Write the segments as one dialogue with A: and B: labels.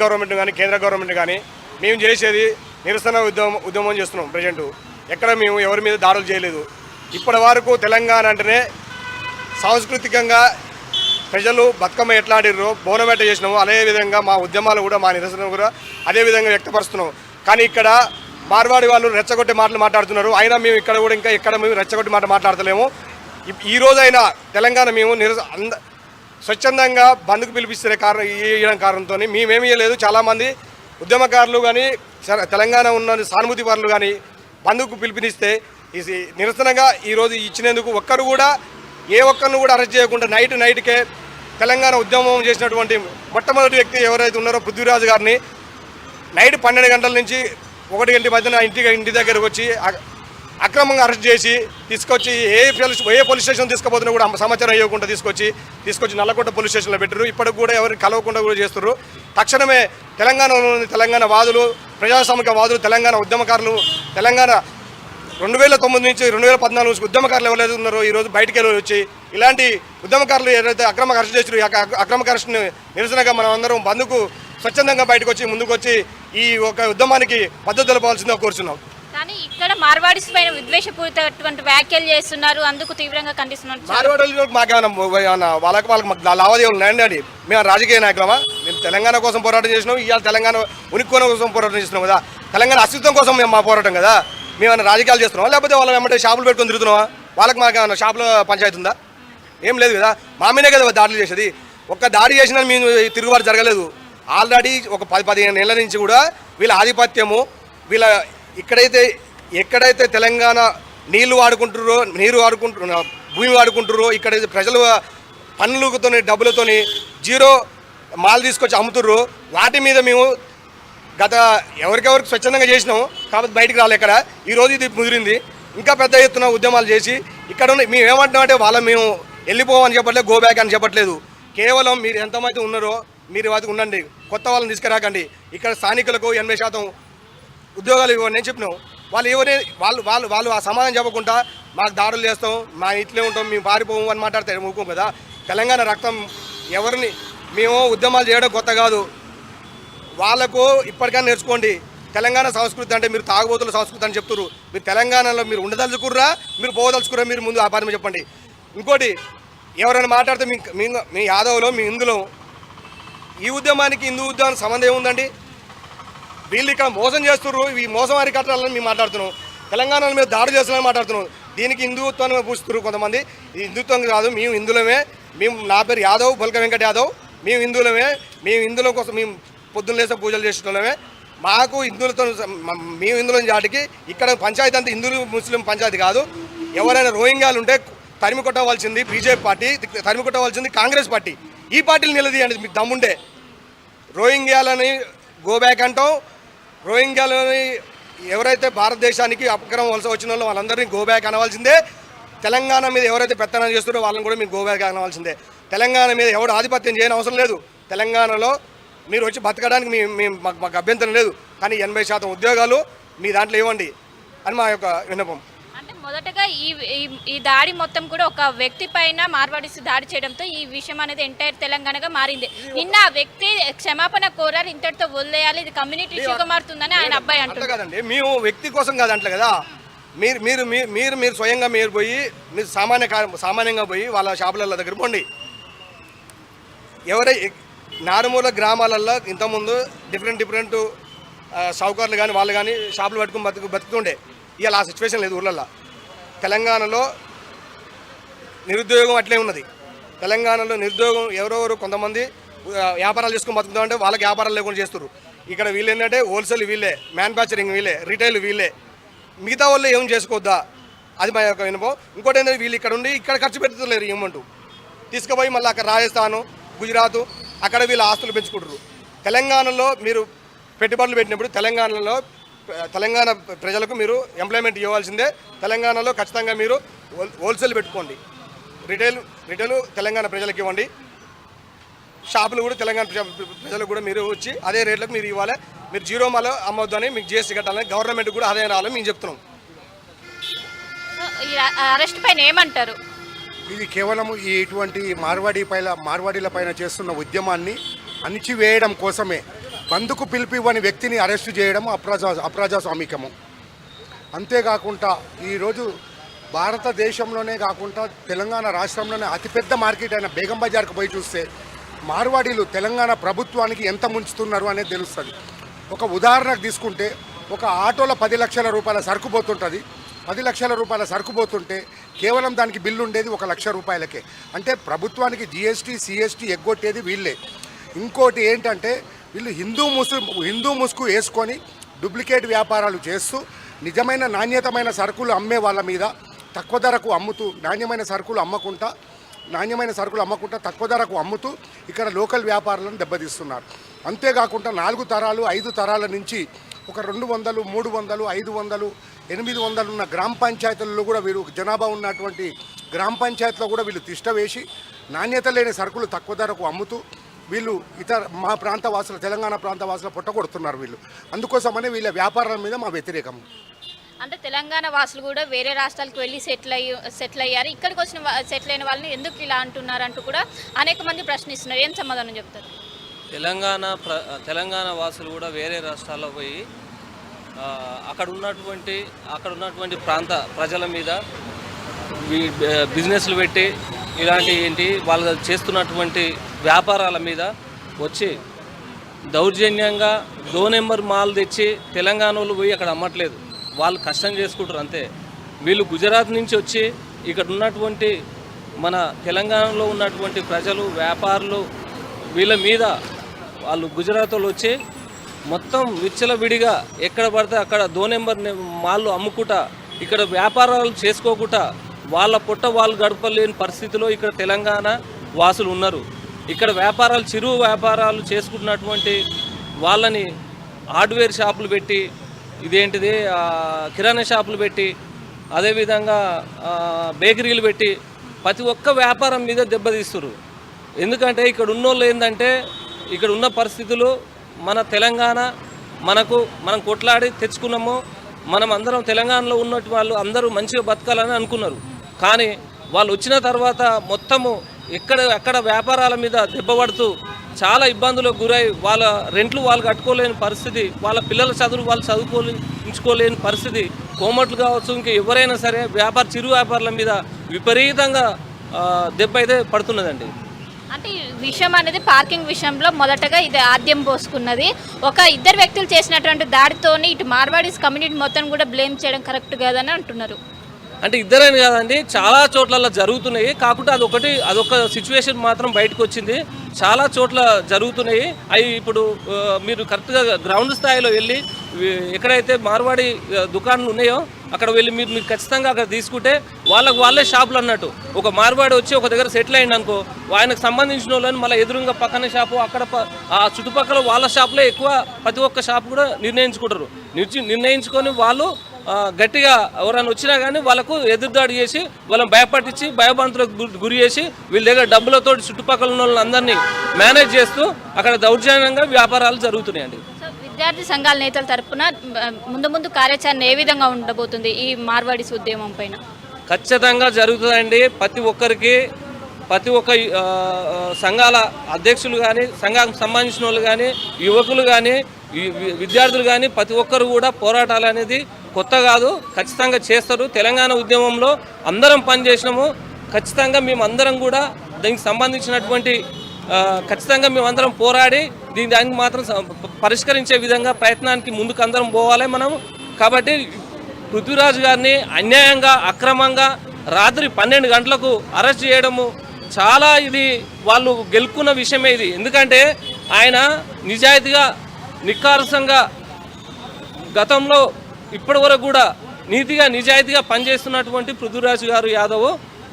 A: Government కానీ కేంద్ర government కానీ మేము చేసేది నిరసన ఉద్యమం చేస్తున్నాం. ప్రజెంట్ ఎక్కడ మేము ఎవరి మీద దాడులు చేయలేదు. ఇప్పటి వరకు తెలంగాణ అంటేనే సాంస్కృతికంగా ప్రజలు బతుకమ్మ ఎట్లా ఆడిర్రో బోనమేట చేసినాము. అదేవిధంగా మా ఉద్యమాలు కూడా మా నిరసన కూడా అదేవిధంగా వ్యక్తపరుస్తున్నాం. కానీ ఇక్కడ మార్వాడి వాళ్ళు రెచ్చగొట్టే మాటలు మాట్లాడుతున్నారు. అయినా మేము ఇక్కడ కూడా ఎక్కడ మేము రెచ్చగొట్టి మాట్లాడతలేము. ఈ రోజైనా తెలంగాణ మేము స్వచ్ఛందంగా బంద్కు పిలిపిస్తే కారణంతో మేమేమీ లేదు. చాలామంది ఉద్యమకారులు కానీ తెలంగాణ ఉన్న సానుభూతి పరులు కానీ బంద్కు పిలుపునిస్తే నిరసనగా ఈరోజు ఇచ్చినందుకు ఒక్కరు కూడా ఏ ఒక్కరిని కూడా అరెస్ట్ చేయకుండా నైట్కే తెలంగాణ ఉద్యమం చేసినటువంటి మొట్టమొదటి వ్యక్తి ఎవరైతే ఉన్నారో పృథ్వీరాజు గారిని నైట్ 12 గంటల నుంచి 1 గంట మధ్యన ఇంటి దగ్గరకు వచ్చి అక్రమంగా అరెస్ట్ చేసి తీసుకొచ్చి ఏ పోలీస్ స్టేషన్ తీసుకుపోతున్నా కూడా సమాచారం ఇవ్వకుండా తీసుకొచ్చి నల్లకొండ పోలీస్ స్టేషన్లో పెట్టారు. ఇప్పటికి కూడా ఎవరికి కలవకుండా కూడా చేస్తున్నారు. తక్షణమే తెలంగాణలోని తెలంగాణ వాదులు, ప్రజాస్వామిక వాదులు, తెలంగాణ ఉద్యమకారులు, తెలంగాణ 2009 నుంచి 2014 ఉద్యమకారులు ఎవరైతే ఉన్నారో ఈరోజు బయటికి వచ్చి ఇలాంటి ఉద్యమకారులు ఎవరైతే అక్రమ అరెస్ట్ చేసారో అక్రమ అరెస్ట్ని నిరసనగా మనం అందరం బంద్కు స్వచ్ఛందంగా బయటకు వచ్చి ముందుకు వచ్చి ఈ ఒక ఉద్యమానికి మద్దతు తెలపాల్సిందిగా కోరుచున్నాం.
B: కానీ ఇక్కడ మార్వాడీస్ పైన విద్వేషపూరితటువంటి వ్యాఖ్యలు చేస్తున్నారు, అందుకు తీవ్రంగా ఖండిస్తున్నారు.
A: మార్వాడీలు మాకేమన్నా వాళ్ళకి లావాదేవీలు ఉన్నాయండి. మేము రాజకీయ నాయకులమా? మేము తెలంగాణ కోసం పోరాటం చేసినాం. ఇవాళ తెలంగాణ ఉనికోన కోసం పోరాటం చేసినాం కదా. తెలంగాణ అస్తిత్వం కోసం మేము మా పోరాటం కదా. మేమన్నా రాజకీయాలు చేస్తున్నావా లేకపోతే వాళ్ళ వెంబడే షాపులు పెట్టుకొని తిరుగుతున్నావా? వాళ్ళకి మాకేమన్నా షాపులో పంచాయతీ ఉందా? ఏం లేదు కదా. మా మీదే కదా దాడులు చేసేది. ఒక్క దాడి చేసినా మేము తిరుగుబాటు జరగలేదు. ఆల్రెడీ ఒక 10-15 ఏళ్ల నుంచి కూడా వీళ్ళ ఆధిపత్యము, వీళ్ళ ఎక్కడైతే తెలంగాణ నీళ్లు వాడుకుంటుర్రో భూమి వాడుకుంటుర్రో ఇక్కడ ప్రజలు పన్నులతో డబ్బులతోని జీరో మాల్ తీసుకొచ్చి అమ్ముతుర్రో వాటి మీద మేము గత ఎవరికెవరికి స్వచ్ఛందంగా చేసినాము కాబట్టి బయటికి రాలే. ఇక్కడ ఈరోజు ఇది ముదిరింది. ఇంకా పెద్ద ఎత్తున ఉద్యమాలు చేసి ఇక్కడ ఉన్న మేము ఏమంటున్నామంటే మేము వెళ్ళిపోమని చెప్పట్లేదు, గో బ్యాక్ అని చెప్పట్లేదు. కేవలం మీరు ఎంతమంది ఉన్నారో మీరు వాటికి ఉండండి, కొత్త వాళ్ళని తీసుకురాకండి. ఇక్కడ స్థానికులకు 80% ఉద్యోగాలు ఇవ్వండి అని చెప్పినాం. వాళ్ళు ఆ సమాధానం చెప్పకుండా మాకు దాడులు చేస్తాం, మా ఇంట్లో ఉంటాం, మేము పారిపోము అని మాట్లాడితే ఊరుకోం కదా. తెలంగాణ రక్తం ఎవరిని మేము ఉద్యమాలు చేయడం కొత్త కాదు. వాళ్ళకు ఇప్పటికైనా నేర్చుకోండి. తెలంగాణ సంస్కృతి అంటే మీరు తాగుబోతుల సంస్కృతి అని చెప్తున్నారు. మీరు తెలంగాణలో మీరు ఉండదలుచుకుర్రా మీరు పోదలుచుకుర్రా? మీరు ముందు ఆ పని చెప్పండి. ఇంకోటి ఎవరైనా మాట్లాడితే మీ యాదవ్లో మీ హిందులో ఈ ఉద్యమానికి హిందూ ఉద్యమానికి సంబంధం ఏముందండి? వీళ్ళు ఇక్కడ మోసం చేస్తున్నారు. ఈ మోసం వారి కట్టాలని మేము మాట్లాడుతున్నాం. తెలంగాణలో మీద దాడి చేస్తున్నామని మాట్లాడుతున్నాం. దీనికి హిందుత్వాన్ని పూస్తున్నారు కొంతమంది. ఈ హిందుత్వం కాదు, మేము హిందువులమే. నా పేరు యాదవ్, బొల్క వెంకట యాదవ్. మేము హిందువులమే. మేము హిందువుల కోసం మేము పొద్దున్న లేసే పూజలు చేసేటోళ్ళమే. మాకు హిందువులతో మేము హిందువుల జాటికి ఇక్కడ పంచాయతీ అంతా హిందువులు ముస్లిం పంచాయతీ కాదు. ఎవరైనా రోహింగ్యాలు ఉంటే తరిమి కొట్టవలసింది బీజేపీ పార్టీ, తరిమి కొట్టవలసింది కాంగ్రెస్ పార్టీ. ఈ పార్టీలు నిలదీయండి మీకు దమ్ముండే. రోహింగ్యాలని గో బ్యాక్ అంటాం. రోహింగ్యాలని ఎవరైతే భారతదేశానికి అపక్రమం వలస వచ్చిన వాళ్ళందరినీ గో బ్యాక్ అనవలసిందే. తెలంగాణ మీద ఎవరైతే పెత్తనం చేస్తున్నారో వాళ్ళని కూడా మీరు గో బ్యాక్ అనవలసిందే. తెలంగాణ మీద ఎవడు ఆధిపత్యం చేయని అవసరం లేదు. తెలంగాణలో మీరు వచ్చి బతకడానికి మాకు అభ్యంతరం లేదు. కానీ 80% ఉద్యోగాలు మీ దాంట్లో ఇవ్వండి అని మా యొక్క విన్నపం.
B: అంటే మొదటగా ఈ దాడి మొత్తం కూడా ఒక వ్యక్తి పైన మార్వాడీస్ దాడి చేయడంతో ఈ విషయం అనేది ఎంటైర్ తెలంగాణగా మారింది. నిన్న ఆ వ్యక్తి క్షమాపణ కోరారు, ఇంతటితో వదిలేయాలి, ఇది కమ్యూనిటీ ఇష్యూగా మారుతుందని ఆయన అబ్బాయి అంటారు
A: కదండి. మేము వ్యక్తి కోసం కాదంటలే కదా. మీరు స్వయంగా మీరు పోయి మీరు సామాన్యంగా పోయి వాళ్ళ షాపుల దగ్గర పోండి. నారుమూల గ్రామాలలో ఇంతకుముందు డిఫరెంట్ షావుకారులు కానీ వాళ్ళు కానీ షాపులు పట్టుకుని బతుకుతుండే. ఇవాళ ఆ సిచ్యువేషన్ లేదు ఊళ్ళల్లో. తెలంగాణలో నిరుద్యోగం అట్లే ఉన్నది. తెలంగాణలో నిరుద్యోగం ఎవరెవరు కొంతమంది వ్యాపారాలు చేసుకుని బతుకుతామంటే వాళ్ళకి వ్యాపారాలు లేకుండా చేస్తారు. ఇక్కడ వీళ్ళు ఏంటంటే హోల్సేల్ వీళ్ళే, మ్యానుఫ్యాక్చరింగ్ వీళ్ళే, రిటైల్ వీళ్ళే. మిగతా వాళ్ళు ఏం చేసుకోవద్దా అది మా యొక్క వినపం. ఇంకోటి ఏంటంటే వీళ్ళు ఇక్కడ ఉండి ఇక్కడ ఖర్చు పెడుతులేరు ఏమంటూ తీసుకుపోయి మళ్ళీ అక్కడ రాజస్థాను, గుజరాత్ అక్కడ వీళ్ళు ఆస్తులు పెంచుకుంటారు. తెలంగాణలో మీరు పెట్టుబడులు పెట్టినప్పుడు తెలంగాణ ప్రజలకు మీరు ఎంప్లాయ్మెంట్ ఇవ్వాల్సిందే. తెలంగాణలో ఖచ్చితంగా మీరు హోల్సేల్ పెట్టుకోండి. రిటైల్ తెలంగాణ ప్రజలకు ఇవ్వండి. షాపులు కూడా తెలంగాణ ప్రజలకు కూడా మీరు వచ్చి అదే రేట్లకు మీరు ఇవ్వాలి. మీరు జీరో మాలో అమ్మొద్దని మీకు జీఎస్టీ కట్టాలని గవర్నమెంట్ కూడా ఆదాయం రావాలని మేము చెప్తున్నాం.
B: అరెస్ట్ పైన ఏమంటారు?
C: ఇది కేవలం ఇటువంటి మార్వాడీల పైన చేస్తున్న ఉద్యమాన్ని అణిచివేయడం కోసమే బంద్కు పిలిపివ్వని వ్యక్తిని అరెస్టు చేయడం అప్రజాస్వామికము. అంతేకాకుండా ఈరోజు భారతదేశంలోనే కాకుండా తెలంగాణ రాష్ట్రంలోనే అతిపెద్ద మార్కెట్ అయిన బేగం బజార్కు పోయి చూస్తే మార్వాడీలు తెలంగాణ ప్రభుత్వానికి ఎంత ముంచుతున్నారు అనేది తెలుస్తుంది. ఒక ఉదాహరణకు తీసుకుంటే ఒక ఆటోలో 10 లక్షల రూపాయల సరుకు పోతుంటుంది. 10 లక్షల రూపాయల సరుకు పోతుంటే కేవలం దానికి బిల్లు ఉండేది 1 లక్ష రూపాయలకే. అంటే ప్రభుత్వానికి జిఎస్టీ సిఎస్టీ ఎగ్గొట్టేది వీళ్ళే. ఇంకోటి ఏంటంటే వీళ్ళు హిందూ ముసుగు వేసుకొని డూప్లికేట్ వ్యాపారాలు చేస్తూ నిజమైన నాణ్యతమైన సరుకులు అమ్మే వాళ్ళ మీద తక్కువ ధరకు అమ్ముతూ నాణ్యమైన సరుకులు అమ్మకుండా తక్కువ ధరకు అమ్ముతూ ఇక్కడ లోకల్ వ్యాపారులను దెబ్బతీస్తున్నారు. అంతేకాకుండా 4 తరాలు 5 తరాల నుంచి ఒక 200, 300, 500, 800 ఉన్న గ్రామ పంచాయతీలలో కూడా వీరు జనాభా ఉన్నటువంటి గ్రామ పంచాయతీలో కూడా వీళ్ళు తిష్ట వేసి నాణ్యత లేని సరుకులు తక్కువ ధరకు అమ్ముతూ వీళ్ళు మా ప్రాంత వాసులు తెలంగాణ ప్రాంత వాసులు పొట్టగొడుతున్నారు వీళ్ళు. అందుకోసమనే వీళ్ళ వ్యాపారాల మీద మా వ్యతిరేకం.
B: అంటే తెలంగాణ వాసులు కూడా వేరే రాష్ట్రాలకు వెళ్ళి సెటిల్ అయ్యారు, ఇక్కడికి వచ్చిన సెటిల్ అయిన వాళ్ళని ఎందుకు ఇలా అంటున్నారు అంటూ కూడా అనేక మంది ప్రశ్నిస్తున్నారు. ఏం సమాధానం చెప్తారు?
D: తెలంగాణ వాసులు కూడా వేరే రాష్ట్రాల్లో పోయి అక్కడ ఉన్నటువంటి ప్రాంత ప్రజల మీద బిజినెస్లు పెట్టి ఇలాంటి వాళ్ళు చేస్తున్నటువంటి వ్యాపారాల మీద వచ్చి దౌర్జన్యంగా 2 నెంబర్ మాల్ తెచ్చి తెలంగాణ వాళ్ళు పోయి అక్కడ అమ్మట్లేదు, వాళ్ళు కష్టం చేసుకుంటారు అంతే. వీళ్ళు గుజరాత్ నుంచి వచ్చి ఇక్కడ ఉన్నటువంటి మన తెలంగాణలో ఉన్నటువంటి ప్రజలు వ్యాపారులు వీళ్ళ మీద వాళ్ళు గుజరాత్ వాళ్ళు వచ్చి మొత్తం విచ్చలవిడిగా ఎక్కడ పడితే అక్కడ 2 నెంబర్ మాళ్ళు అమ్ముకుంటా ఇక్కడ వ్యాపారాలు చేసుకోకుండా వాళ్ళ పొట్ట వాళ్ళు గడపలేని పరిస్థితిలో ఇక్కడ తెలంగాణ వాసులు ఉన్నారు. ఇక్కడ చిరు వ్యాపారాలు చేసుకుంటున్నటువంటి వాళ్ళని హార్డ్వేర్ షాపులు పెట్టి కిరాణా షాపులు పెట్టి అదేవిధంగా బేకరీలు పెట్టి ప్రతి ఒక్క వ్యాపారం మీద దెబ్బతీస్తున్నారు. ఎందుకంటే ఇక్కడ ఉన్నోళ్ళు ఏంటంటే ఇక్కడ ఉన్న పరిస్థితులు మన తెలంగాణ మనం కొట్లాడి తెచ్చుకున్నాము, మనం అందరం తెలంగాణలో ఉన్నట్టు వాళ్ళు అందరూ మంచిగా బతకాలని అనుకున్నారు. కానీ వాళ్ళు వచ్చిన తర్వాత మొత్తము ఎక్కడ వ్యాపారాల మీద దెబ్బపడుతూ చాలా ఇబ్బందులకు గురై వాళ్ళ రెంట్లు వాళ్ళు కట్టుకోలేని పరిస్థితి, వాళ్ళ పిల్లల చదువులు వాళ్ళు చదువుకోలేని పరిస్థితి, కోమట్లు కావచ్చు ఇంకా ఎవరైనా సరే చిరు వ్యాపారాల మీద విపరీతంగా దెబ్బ అయితే పడుతున్నదండి.
B: అంటే ఈ విషయం అనేది పార్కింగ్ విషయంలో మొదటగా ఇది ఆద్యం పోసుకున్నది. ఒక 2 వ్యక్తులు చేసినటువంటి దాడితోని ఇటు మార్వాడీస్ కమ్యూనిటీ మొత్తం కూడా బ్లేమ్ చేయడం కరెక్ట్ కాదని అంటున్నారు.
D: అంటే ఇద్దరని కాదండి, చాలా చోట్ల జరుగుతున్నాయి. కాకుండా అదొక సిచ్యువేషన్ మాత్రం బయటకు వచ్చింది. చాలా చోట్ల జరుగుతున్నాయి. అవి ఇప్పుడు మీరు కరెక్ట్గా గ్రౌండ్ స్థాయిలో వెళ్ళి ఎక్కడైతే మార్వాడి దుకాణాలు ఉన్నాయో అక్కడ వెళ్ళి మీరు ఖచ్చితంగా అక్కడ తీసుకుంటే వాళ్ళే షాపులు అన్నట్టు. ఒక మార్వాడి వచ్చి ఒక దగ్గర సెటిల్ అయింది అనుకో, ఆయనకు సంబంధించిన వాళ్ళని మళ్ళీ ఎదురుగా పక్కన షాపు అక్కడ ఆ చుట్టుపక్కల వాళ్ళ షాపులో ఎక్కువ ప్రతి ఒక్క షాపు కూడా నిర్ణయించుకుంటారు. నిర్ణయించుకొని వాళ్ళు గట్టిగా ఎవరైనా వచ్చినా కానీ వాళ్ళకు ఎదురుదాడి చేసి వాళ్ళని భయపట్టించి భయభ్రాంతులకు గురి చేసి వీళ్ళ దగ్గర డబ్బులతో చుట్టుపక్కల ఉన్న వాళ్ళందరినీ మేనేజ్ చేస్తూ అక్కడ దౌర్జన్యంగా వ్యాపారాలు జరుగుతున్నాయండి.
B: విద్యార్థి సంఘాల నేతల తరఫున ముందు కార్యాచరణ ఏ విధంగా ఉండబోతుంది ఈ మార్వాడీస్ ఉద్యమం పైన?
D: ఖచ్చితంగా జరుగుతుందండి. ప్రతి ఒక్క సంఘాల అధ్యక్షులు కానీ సంఘానికి సంబంధించిన వాళ్ళు కానీ యువకులు కానీ విద్యార్థులు కానీ ప్రతి ఒక్కరు కూడా పోరాటాలు అనేది కొత్త కాదు, ఖచ్చితంగా చేస్తారు. తెలంగాణ ఉద్యమంలో అందరం పనిచేసినాము. ఖచ్చితంగా మేమందరం కూడా దీనికి సంబంధించినటువంటి ఖచ్చితంగా మేమందరం పోరాడి దానికి మాత్రం పరిష్కరించే విధంగా ప్రయత్నానికి ముందుకు అందరం పోవాలి మనం. కాబట్టి పృథ్వీరాజ్ గారిని అన్యాయంగా అక్రమంగా రాత్రి 12 గంటలకు అరెస్ట్ చేయడము చాలా ఇది వాళ్ళు గెలుపుకున్న విషయమే ఇది. ఎందుకంటే ఆయన నిజాయితీగా నిఖారసంగా గతంలో ఇప్పటి వరకు కూడా నీతిగా నిజాయితీగా పనిచేస్తున్నటువంటి పృథ్వీరాజ్ గారు యాదవ్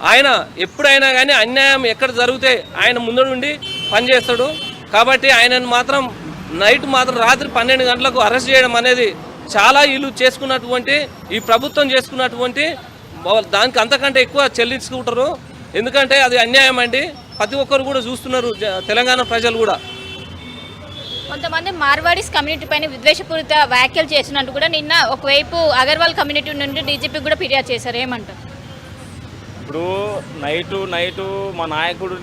D: ఆయన ఎప్పుడైనా కానీ అన్యాయం ఎక్కడ జరిగితే ఆయన ముందు నుండి పనిచేస్తాడు. కాబట్టి ఆయనను మాత్రం రాత్రి 12 గంటలకు అరెస్ట్ చేయడం అనేది చాలా వీళ్ళు చేసుకున్నటువంటి ఈ ప్రభుత్వం చేసుకున్నటువంటి దానికి అంతకంటే ఎక్కువ చెల్లించుకుంటారు. ఎందుకంటే అది అన్యాయం అండి. ప్రతి ఒక్కరు కూడా చూస్తున్నారు, తెలంగాణ ప్రజలు కూడా.
B: కొంతమంది మార్వాడీస్ కమ్యూనిటీ పైన విద్వేషపూరిత వ్యాఖ్యలు చేసినట్టు కూడా నిన్న ఒకవైపు అగర్వాల్ కమ్యూనిటీ నుండి డీజీపీ కూడా ఫిర్యాదు చేశారు. ఏమంటారు?
E: ఇప్పుడు నైటు మా నాయకుడిని